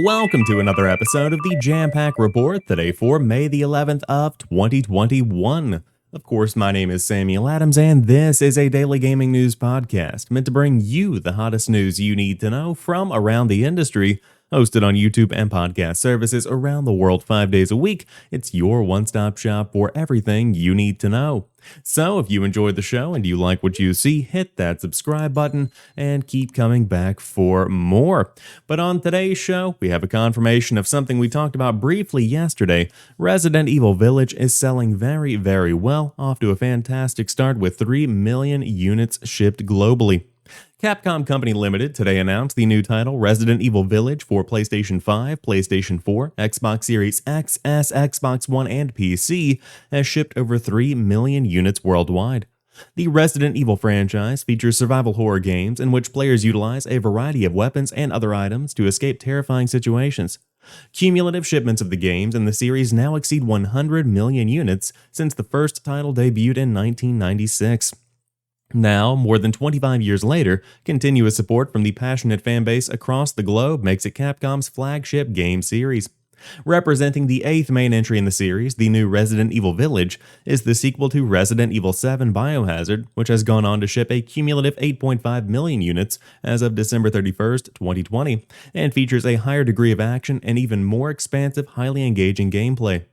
Welcome to another episode of the Jampack Report, today for May the 11th of 2021. Of course, my name is Samuel Adams, and this is a daily gaming news podcast meant to bring you the hottest news you need to know from around the industry. Hosted on YouTube and podcast services around the world 5 days a week, it's your one-stop shop for everything you need to know. So if you enjoyed the show and you like what you see, hit that subscribe button and keep coming back for more. But on today's show, we have a confirmation of something we talked about briefly yesterday. Resident Evil Village is selling very well, off to a fantastic start with 3 million units shipped globally. Capcom Company Limited today announced the new title Resident Evil Village for PlayStation 5, PlayStation 4, Xbox Series X, S, Xbox One, and PC has shipped over 3 million units worldwide. The Resident Evil franchise features survival horror games in which players utilize a variety of weapons and other items to escape terrifying situations. Cumulative shipments of the games in the series now exceed 100 million units since the first title debuted in 1996. Now, more than 25 years later, continuous support from the passionate fanbase across the globe makes it Capcom's flagship game series. Representing the 8th main entry in the series, the new Resident Evil Village is the sequel to Resident Evil 7 Biohazard, which has gone on to ship a cumulative 8.5 million units as of December 31st, 2020, and features a higher degree of action and even more expansive, highly engaging gameplay.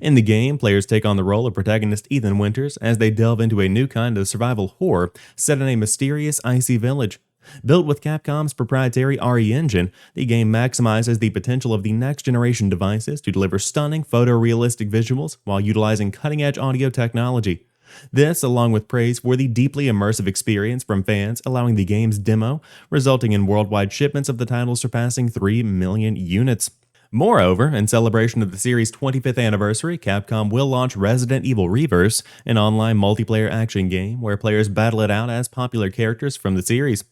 In the game, players take on the role of protagonist Ethan Winters as they delve into a new kind of survival horror set in a mysterious icy village. Built with Capcom's proprietary RE engine, the game maximizes the potential of the next-generation devices to deliver stunning photorealistic visuals while utilizing cutting-edge audio technology. This, along with praise for the deeply immersive experience from fans allowing the game's demo, resulting in worldwide shipments of the title surpassing 3 million units. Moreover, in celebration of the series' 25th anniversary, Capcom will launch Resident Evil Reverse, an online multiplayer action game where players battle it out as popular characters from the series.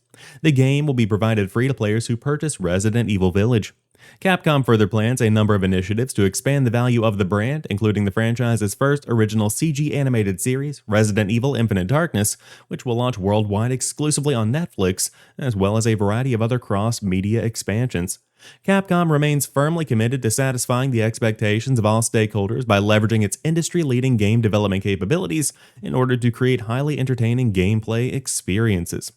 The game will be provided free to players who purchase Resident Evil Village. Capcom further plans a number of initiatives to expand the value of the brand, including the franchise's first original CG animated series, Resident Evil Infinite Darkness, which will launch worldwide exclusively on Netflix, as well as a variety of other cross-media expansions. Capcom remains firmly committed to satisfying the expectations of all stakeholders by leveraging its industry-leading game development capabilities in order to create highly entertaining gameplay experiences.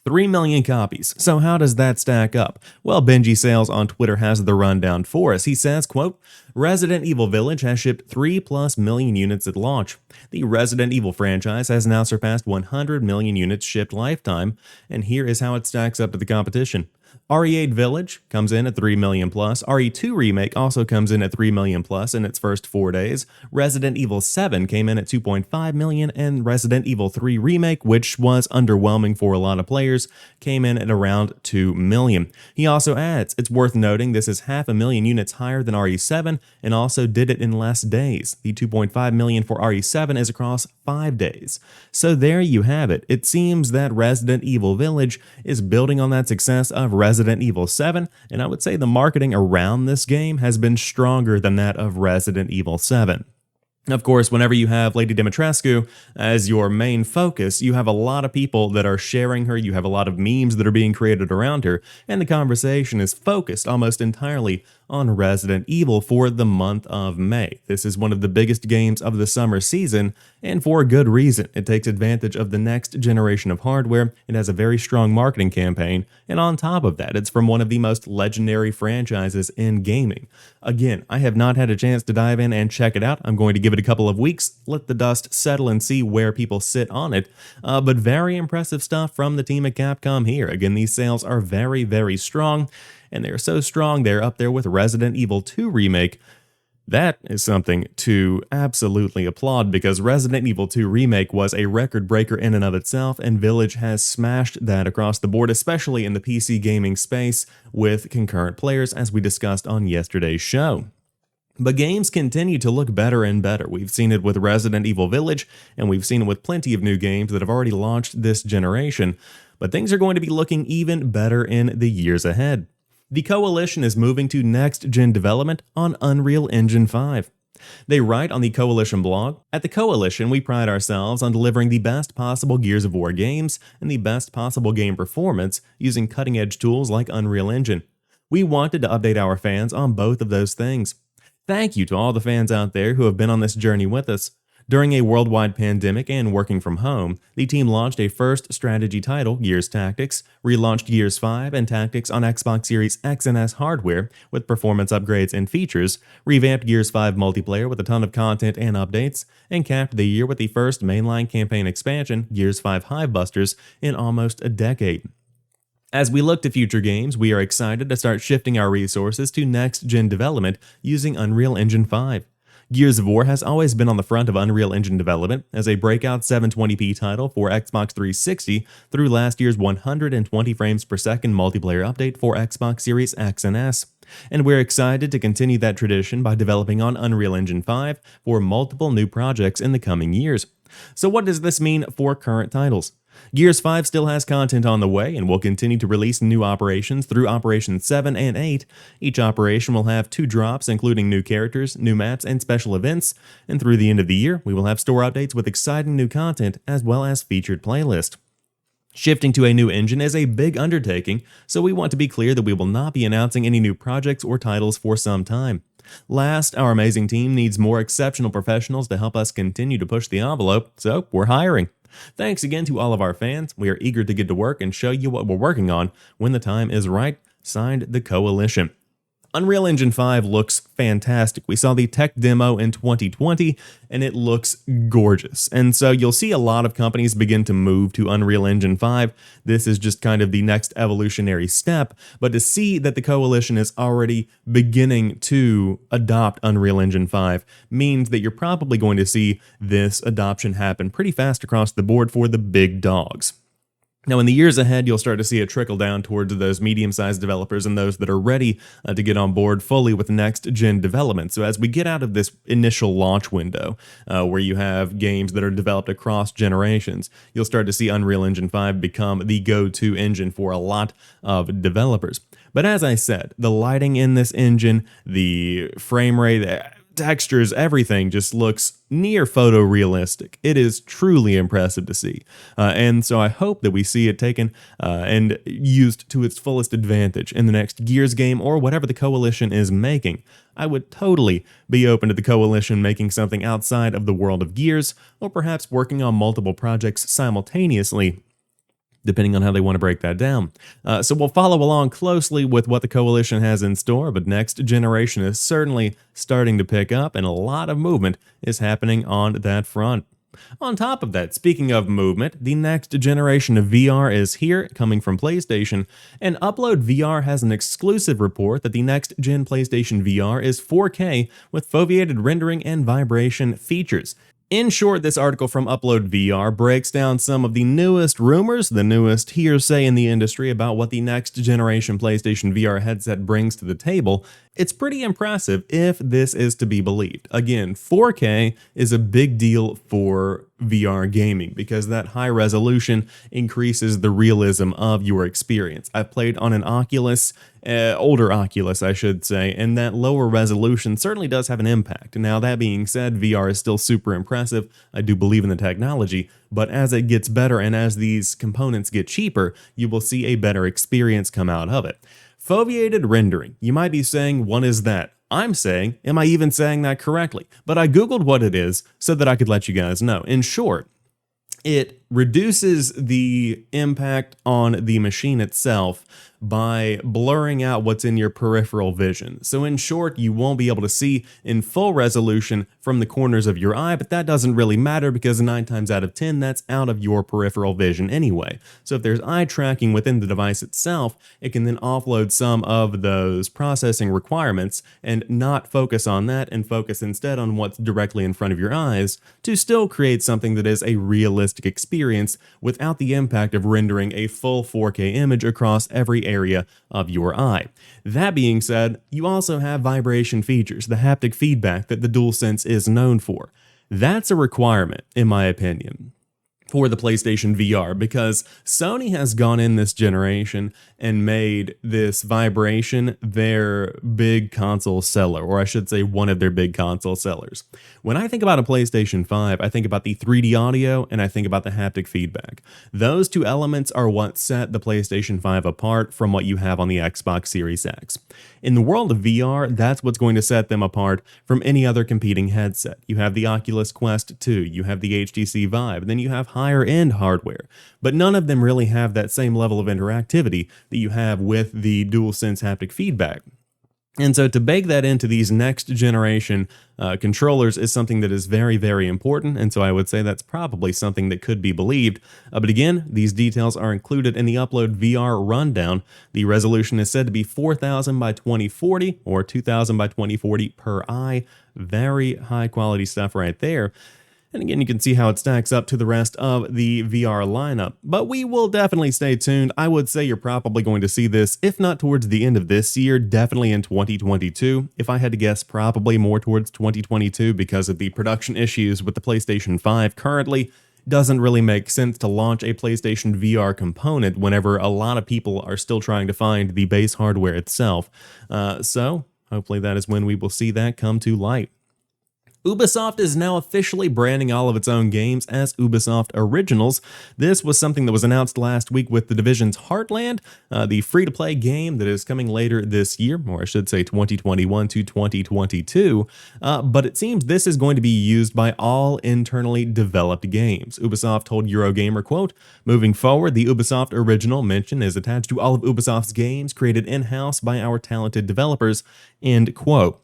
3 million copies. So how does that stack up? Well, Benji Sales on Twitter has the rundown for us. He says, quote, Resident Evil Village has shipped 3+ million units at launch. The Resident Evil franchise has now surpassed 100 million units shipped lifetime, and here is how it stacks up to the competition. RE8 Village comes in at 3 million plus. RE2 Remake also comes in at 3 million plus in its first 4 days. Resident Evil 7 came in at 2.5 million, and Resident Evil 3 Remake, which was underwhelming for a lot of players, came in at around 2 million. He also adds, it's worth noting this is 500,000 units higher than RE7 and also did it in less days. The 2.5 million for RE7 is across 5 days. So there you have it. It seems that Resident Evil Village is building on that success of Resident Evil 7, and I would say the marketing around this game has been stronger than that of Resident Evil 7. Of course, whenever you have Lady Dimitrescu as your main focus, you have a lot of people that are sharing her, you have a lot of memes that are being created around her, and the conversation is focused almost entirely on Resident Evil for the month of May. This is one of the biggest games of the summer season, and for a good reason. It takes advantage of the next generation of hardware, it has a very strong marketing campaign, and on top of that, it's from one of the most legendary franchises in gaming. Again, I have not had a chance to dive in and check it out. I'm going to give it a couple of weeks, let the dust settle and see where people sit on it, but very impressive stuff from the team at Capcom here. Again, these sales are very strong, and they're so strong they're up there with Resident Evil 2 Remake. That is something to absolutely applaud because Resident Evil 2 Remake was a record breaker in and of itself, and Village has smashed that across the board, especially in the PC gaming space with concurrent players, as we discussed on yesterday's show. But games continue to look better and better. We've seen it with Resident Evil Village, and we've seen it with plenty of new games that have already launched this generation, but things are going to be looking even better in the years ahead. The Coalition is moving to next-gen development on Unreal Engine 5. They write on the Coalition blog, "At the Coalition, we pride ourselves on delivering the best possible Gears of War games and the best possible game performance using cutting-edge tools like Unreal Engine. We wanted to update our fans on both of those things. Thank you to all the fans out there who have been on this journey with us. During a worldwide pandemic and working from home, the team launched a first strategy title, Gears Tactics, relaunched Gears 5 and Tactics on Xbox Series X and S hardware with performance upgrades and features, revamped Gears 5 multiplayer with a ton of content and updates, and capped the year with the first mainline campaign expansion, Gears 5 Hivebusters, in almost a decade. As we look to future games, we are excited to start shifting our resources to next-gen development using Unreal Engine 5. Gears of War has always been on the front of Unreal Engine development as a breakout 720p title for Xbox 360 through last year's 120 frames per second multiplayer update for Xbox Series X and S. And we're excited to continue that tradition by developing on Unreal Engine 5 for multiple new projects in the coming years. So what does this mean for current titles? Gears 5 still has content on the way and will continue to release new operations through Operations 7 and 8. Each operation will have 2 drops including new characters, new maps, and special events, and through the end of the year we will have store updates with exciting new content as well as featured playlist. Shifting to a new engine is a big undertaking, so we want to be clear that we will not be announcing any new projects or titles for some time. Last, our amazing team needs more exceptional professionals to help us continue to push the envelope, so we're hiring. Thanks again to all of our fans. We are eager to get to work and show you what we're working on when the time is right. Signed, the Coalition. Unreal Engine 5 looks fantastic. We saw the tech demo in 2020, and it looks gorgeous. And so you'll see a lot of companies begin to move to Unreal Engine 5. This is just kind of the next evolutionary step, but to see that the Coalition is already beginning to adopt Unreal Engine 5 means that you're probably going to see this adoption happen pretty fast across the board for the big dogs. Now, in the years ahead, you'll start to see it trickle down towards those medium-sized developers and those that are ready to get on board fully with next-gen development. So as we get out of this initial launch window, where you have games that are developed across generations, you'll start to see Unreal Engine 5 become the go-to engine for a lot of developers. But as I said, the lighting in this engine, the frame rate, the textures, everything just looks near photorealistic. It is truly impressive to see. And so I hope that we see it taken and used to its fullest advantage in the next Gears game or whatever the Coalition is making. I would totally be open to the Coalition making something outside of the world of Gears, or perhaps working on multiple projects simultaneously, depending on how they want to break that down. So we'll follow along closely with what the Coalition has in store, but next generation is certainly starting to pick up, and a lot of movement is happening on that front. On top of that, speaking of movement, the next generation of VR is here, coming from PlayStation, and Upload VR has an exclusive report that the next-gen PlayStation VR is 4K with foveated rendering and vibration features. In short, this article from Upload VR breaks down some of the newest rumors, the newest hearsay in the industry about what the next generation PlayStation VR headset brings to the table. It's pretty impressive if this is to be believed. Again, 4K is a big deal for VR gaming because that high resolution increases the realism of your experience. I've played on an Oculus, older Oculus I should say, and that lower resolution certainly does have an impact. Now that being said, VR is still super impressive. I do believe in the technology, but as it gets better and as these components get cheaper, you will see a better experience come out of it. Foveated rendering. You might be saying, what is that? I'm saying, am I even saying that correctly? But I googled what it is so that I could let you guys know. In short, it reduces the impact on the machine itself by blurring out what's in your peripheral vision. So in short, you won't be able to see in full resolution from the corners of your eye, but that doesn't really matter because 9 times out of 10, that's out of your peripheral vision anyway. So if there's eye tracking within the device itself, it can then offload some of those processing requirements and not focus on that and focus instead on what's directly in front of your eyes to still create something that is a realistic experience without the impact of rendering a full 4K image across every area of your eye. That being said, you also have vibration features, the haptic feedback that the DualSense is known for. That's a requirement, in my opinion. for the PlayStation VR, because Sony has gone in this generation and made this vibration their big console seller, or I should say one of their big console sellers. When I think about a PlayStation 5, I think about the 3D audio and I think about the haptic feedback. Those two elements are what set the PlayStation 5 apart from what you have on the Xbox Series X. In the world of VR, that's what's going to set them apart from any other competing headset. You have the Oculus Quest 2, you have the HTC Vive, then you have higher end hardware, but none of them really have that same level of interactivity that you have with the DualSense haptic feedback. And so to bake that into these next generation controllers is something that is very, very important. And so I would say that's probably something that could be believed. But again, these details are included in the Upload VR rundown. The resolution is said to be 4000 by 2040 or 2000 by 2040 per eye. Very high quality stuff right there. And again, you can see how it stacks up to the rest of the VR lineup. But we will definitely stay tuned. I would say you're probably going to see this, if not towards the end of this year, definitely in 2022. If I had to guess, probably more towards 2022 because of the production issues with the PlayStation 5 currently. Doesn't really make sense to launch a PlayStation VR component whenever a lot of people are still trying to find the base hardware itself. So hopefully that is when we will see that come to light. Ubisoft is now officially branding all of its own games as Ubisoft Originals. This was something that was announced last week with The Division's Heartland, the free-to-play game that is coming later this year, or I should say 2021 to 2022, but it seems this is going to be used by all internally developed games. Ubisoft told Eurogamer, quote, "Moving forward, the Ubisoft Original mention is attached to all of Ubisoft's games created in-house by our talented developers," end quote.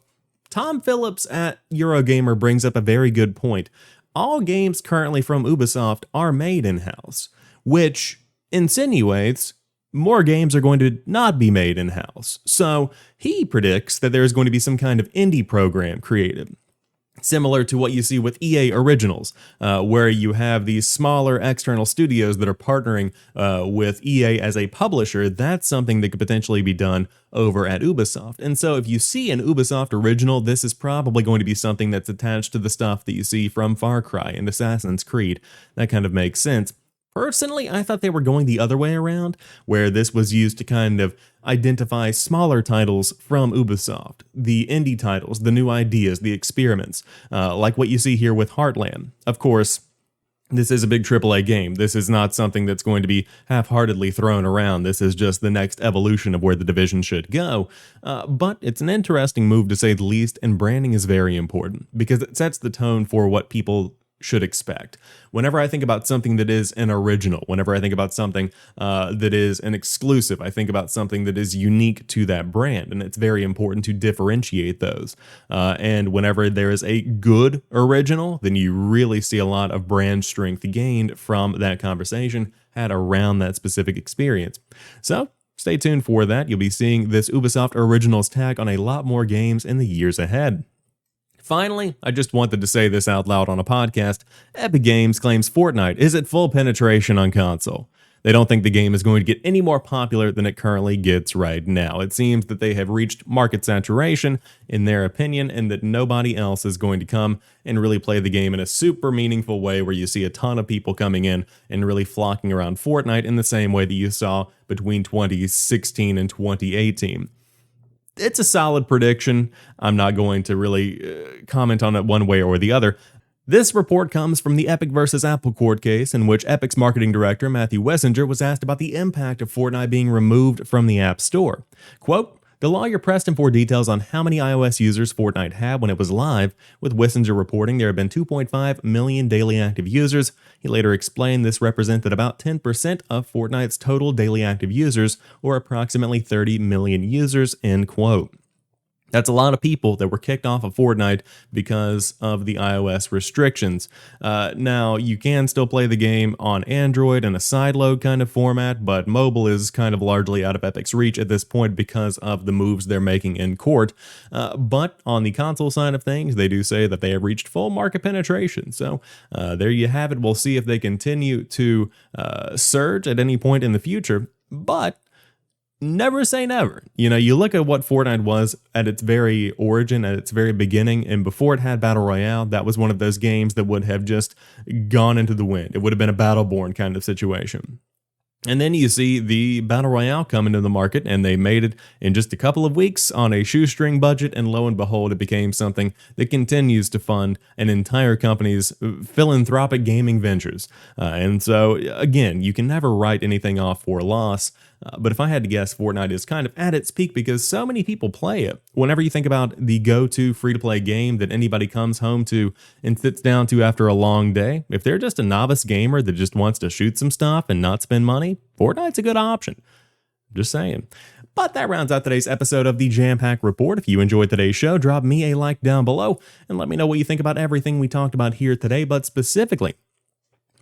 Tom Phillips at Eurogamer brings up a very good point. All games currently from Ubisoft are made in-house, which insinuates more games are going to not be made in-house. So he predicts that there is going to be some kind of indie program created, similar to what you see with EA Originals, where you have these smaller external studios that are partnering with EA as a publisher. That's something that could potentially be done over at Ubisoft. And so if you see an Ubisoft Original, this is probably going to be something that's attached to the stuff that you see from Far Cry and Assassin's Creed. That kind of makes sense. Personally, I thought they were going the other way around, where this was used to kind of identify smaller titles from Ubisoft, the indie titles, the new ideas, the experiments, like what you see here with Heartland. Of course, this is a big AAA game. This is not something that's going to be half-heartedly thrown around. This is just the next evolution of where the division should go. But it's an interesting move to say the least, and branding is very important because it sets the tone for what people should expect. Whenever I think about something that is an original, whenever I think about something that is an exclusive, I think about something that is unique to that brand, and it's very important to differentiate those. And whenever there is a good original, then you really see a lot of brand strength gained from that conversation had around that specific experience. So stay tuned for that. You'll be seeing this Ubisoft Originals tag on a lot more games in the years ahead. Finally, I just wanted to say this out loud on a podcast. Epic Games claims Fortnite is at full penetration on console. They don't think the game is going to get any more popular than it currently gets right now. It seems that they have reached market saturation, in their opinion, and that nobody else is going to come and really play the game in a super meaningful way where you see a ton of people coming in and really flocking around Fortnite in the same way that you saw between 2016 and 2018. It's a solid prediction. I'm not going to really comment on it one way or the other. This report comes from the Epic versus Apple court case in which Epic's marketing director Matthew Wessinger was asked about the impact of Fortnite being removed from the App Store. Quote, "The lawyer pressed him for details on how many iOS users Fortnite had when it was live, with Wessinger reporting there had been 2.5 million daily active users. He later explained this represented about 10% of Fortnite's total daily active users, or approximately 30 million users," end quote. That's a lot of people that were kicked off of Fortnite because of the iOS restrictions. Now, you can still play the game on Android in a sideload kind of format, but mobile is kind of largely out of Epic's reach at this point because of the moves they're making in court. But on the console side of things, they do say that they have reached full market penetration. So there you have it. We'll see if they continue to surge at any point in the future. But never say never. You know, you look at what Fortnite was at its very origin, at its very beginning, and before it had Battle Royale, that was one of those games that would have just gone into the wind. It would have been a Battleborn kind of situation. And then you see the Battle Royale come into the market, and they made it in just a couple of weeks on a shoestring budget, and lo and behold, it became something that continues to fund an entire company's philanthropic gaming ventures. And so, again, you can never write anything off for loss. But if I had to guess, Fortnite is kind of at its peak because so many people play it. Whenever you think about the go-to free-to-play game that anybody comes home to and sits down to after a long day, if they're just a novice gamer that just wants to shoot some stuff and not spend money, Fortnite's a good option. Just saying. But that rounds out today's episode of the Jampack Report. If you enjoyed today's show, drop me a like down below and let me know what you think about everything we talked about here today, but specifically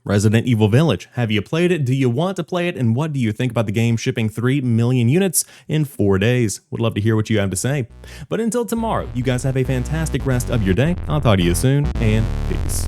Resident Evil Village. Have you played it? Do you want to play it? And what do you think about the game shipping 3 million units in 4 days? Would love to hear what you have to say. But until tomorrow, you guys have a fantastic rest of your day. I'll talk to you soon, and peace.